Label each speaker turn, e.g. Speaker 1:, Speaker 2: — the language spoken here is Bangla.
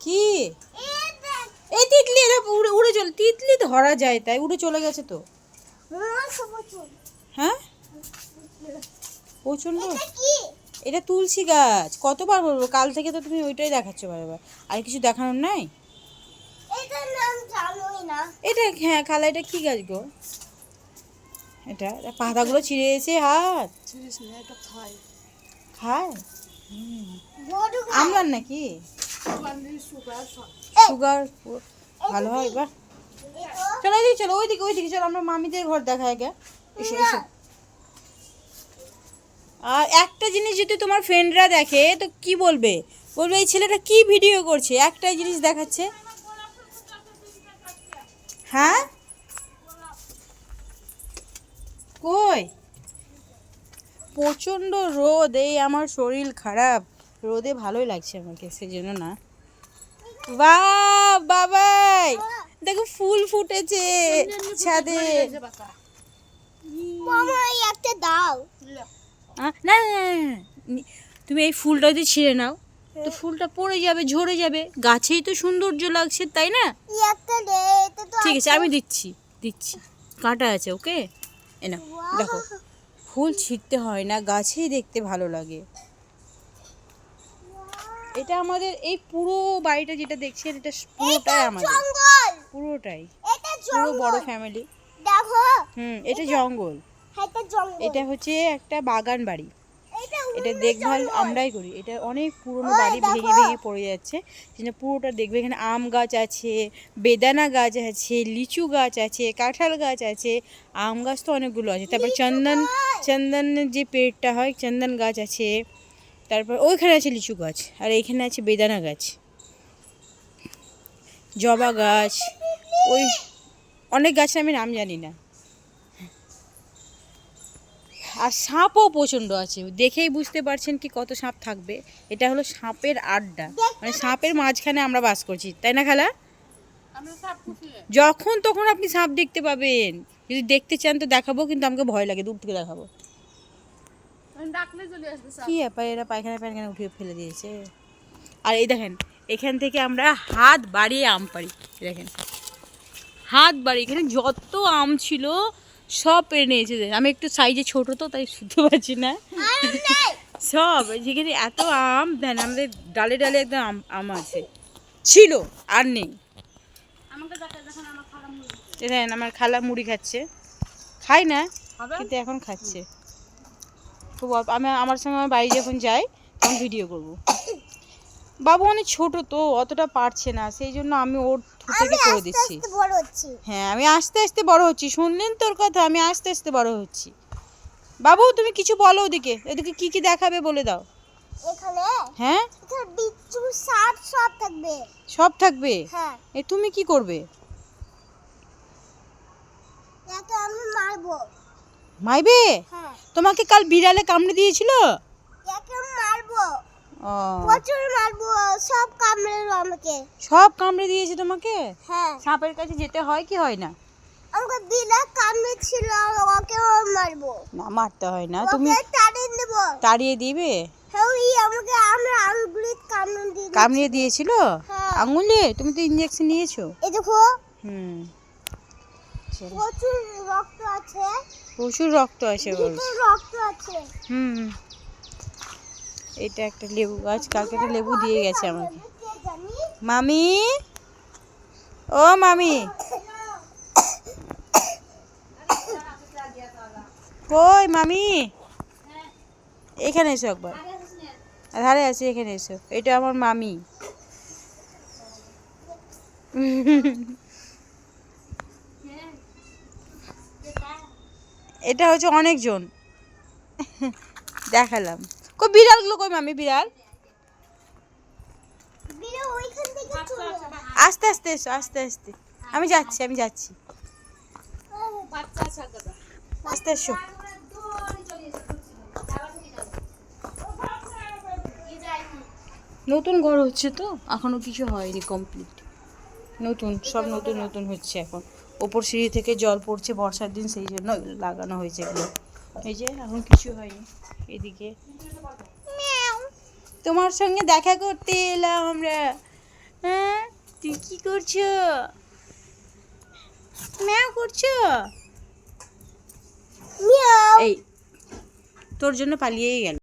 Speaker 1: কি এই তিতলি, এটা উড়ে উড়ে চলে, তিতলি ধরা যায় তাই উড়ে চলে গেছে তো। হ্যাঁ প্রচন্ড। এটা তুলসী গাছ, কতবার বলবো, কাল থেকে তো তুমি ওইটাই দেখাচ্ছ বারবার, আর কিছু দেখানোর নাই। এটা হ্যাঁ খালা, এটা কি গাছ গো? এটা পাতাগুলো ছিঁড়েছে হাত খায়। আমলার নাকি সুগার ভালো হয় এবার। চলো ওইদিকে, চলো ওইদিকে ওইদিকে চলো, আমরা মামিদের ঘর দেখায় গে। এসো এসো। আর একটা জিনিস যদি তোমার ফ্রেন্ডরা দেখে তো কি বলবে, বলবে এই ছেলেটা কি ভিডিও করছে, একটাই জিনিস দেখাচ্ছে। হ্যাঁ কই প্রচণ্ড রোদ, এই আমার শরীর খারাপ, রোদে ভালোই লাগছে আমাকে, সেই জন্য না। বাহ বাবাই দেখো ফুল ফুটেছে ছাদে।
Speaker 2: একটা দাও
Speaker 1: না না না, তুমি এই ফুলটা যদি ছিঁড়ে নাও তো ফুলটা পড়ে যাবে, ঝরে যাবে, গাছেই তো সৌন্দর্য লাগছে তাই না। ঠিক আছে আমি দিচ্ছি দিচ্ছি, কাঁটা আছে ওকে। এ না দেখো, ফুল ছিঁড়তে হয় না, গাছেই দেখতে ভালো লাগে। এটা আমাদের এই পুরো বাড়িটা যেটা দেখছেন, এটা পুরোটাই আমাদের, পুরোটাই পুরো বড় ফ্যামিলি।
Speaker 2: দেখো
Speaker 1: এটা জঙ্গল, এটা হচ্ছে একটা বাগান বাড়ি, এটা দেখভাল আমরাই করি। এটা অনেক পুরনো বাড়ি, ভেঙে ভেঙে পড়ে যাচ্ছে, সেটা পুরোটা দেখবে। এখানে আম গাছ আছে, বেদানা গাছ আছে, লিচু গাছ আছে, কাঁঠাল গাছ আছে, আম গাছ তো অনেকগুলো আছে, তারপর চন্দনের যে পেড়টা হয় চন্দন গাছ আছে, তারপর ওইখানে আছে লিচু গাছ, আর এইখানে আছে বেদানা গাছ, জবা গাছ, ওই অনেক গাছের আমি নাম জানি না। আর সাপও প্রচণ্ড আছে, দেখেই বুঝতে পারছেন কি কত সাপ থাকবে। এটা হলো সাপের আড্ডা, মানে সাপের মাঝখানে আমরা বাস করছি, তাই না খালা? যখন তখন আপনি সাপ দেখতে পাবেন, যদি দেখতে চান তো দেখাবো, কিন্তু আমাকে ভয় লাগে, দূর থেকে দেখাবো। কি ব্যাপার, এরা পায়খানা পায়খানা উঠিয়ে ফেলে দিয়েছে। আর এই দেখেন, এখান থেকে আমরা হাত বাড়িয়ে আম পারি, দেখেন হাত বাড়িয়ে, এখানে যত আম ছিল সব পেরে নিয়েছে। আমি একটু সাইজে ছোট তো তাই শুনতে পাচ্ছি না, সব যেখানে এত আম দেন, আমাদের ডালে ডালে একদম আম আছে, ছিল আর নেই। দেখেন আমার খালা মুড়ি খাচ্ছে, খাই না কিন্তু এখন খাচ্ছে খুব অল্প। আমি আমার সঙ্গে আমার বাড়ি যখন যাই তখন ভিডিও করব। বাবু অনেক ছোট তো অতটা পারছে না, সেই জন্য আমি ওর থেকে করে দিচ্ছি। হ্যাঁ আমি আস্তে আস্তে বড় হচ্ছি, শুনলেন তোর কথা, আমি আস্তে আস্তে বড় হচ্ছি। বাবু তুমি কিছু বলো, ওদিকে ওদিকে কি কি দেখাবে বলে দাও।
Speaker 2: এখানে
Speaker 1: হ্যাঁ
Speaker 2: এখানে বিচ্ছু সাপ সব থাকবে,
Speaker 1: সব থাকবে।
Speaker 2: হ্যাঁ
Speaker 1: এ তুমি কি করবে?
Speaker 2: একে আমি মারবো।
Speaker 1: মাইবে?
Speaker 2: হ্যাঁ
Speaker 1: তোমাকে কাল বিড়ালে কামড়ে দিয়েছিল?
Speaker 2: একে আমি মারবো,
Speaker 1: ও
Speaker 2: প্রচুর মারবো, সব কামড়ালো আমাকে।
Speaker 1: সব কামড়ে দিয়েছে তোমাকে?
Speaker 2: হ্যাঁ
Speaker 1: সাপের কাছে যেতে হয় কি হয় না?
Speaker 2: আমাকে বিনা কামড়েছিল, ওকে মারবো
Speaker 1: না মারতে হয় না, তুমি
Speaker 2: তাড়িয়ে দেব।
Speaker 1: তাড়িয়ে দিবে?
Speaker 2: হ্যাঁ আমাকে আমরা আঙ্গুলি
Speaker 1: কামড়িয়ে দিয়েছিল
Speaker 2: হ্যাঁ।
Speaker 1: আঙুলে? তুমি তো ইনজেকশন নিয়েছো?
Speaker 2: এই দেখো
Speaker 1: হুম
Speaker 2: প্রচুর রক্ত আছে,
Speaker 1: প্রচুর রক্ত আছে বলছে।
Speaker 2: রক্ত আছে।
Speaker 1: হুম এটা একটা লেবু গাছ, কালকে একটা লেবু দিয়ে গেছে আমাকে। মামি ও মামি কই মামি, এখানে এসো একবার, ধারে আছে, এখানে এসো, এটা আমার মামি। এটা হচ্ছে অনেকজন দেখালাম। কই বিড়ালগুলো কই মামি, বিড়াল? আস্তে আস্তে এসো, আস্তে আস্তে, আমি যাচ্ছি আমি যাচ্ছি, আস্তে এসো। নতুন ঘর হচ্ছে তো এখনো কিছু হয়নি কমপ্লিট, নতুন সব নতুন নতুন হচ্ছে এখন। ওপর সিঁড়ি থেকে জল পড়ছে বর্ষার দিন, সেই জন্য লাগানো হয়েছে এগুলো। এই যে এখন কিছু হয়নি। এদিকে তোমার সঙ্গে দেখা করতে এলাম আমরা। তুই কি করছো? ম্যাও করছো?
Speaker 2: মিয়াও।
Speaker 1: এই তোর জন্য পালিয়েই গেল।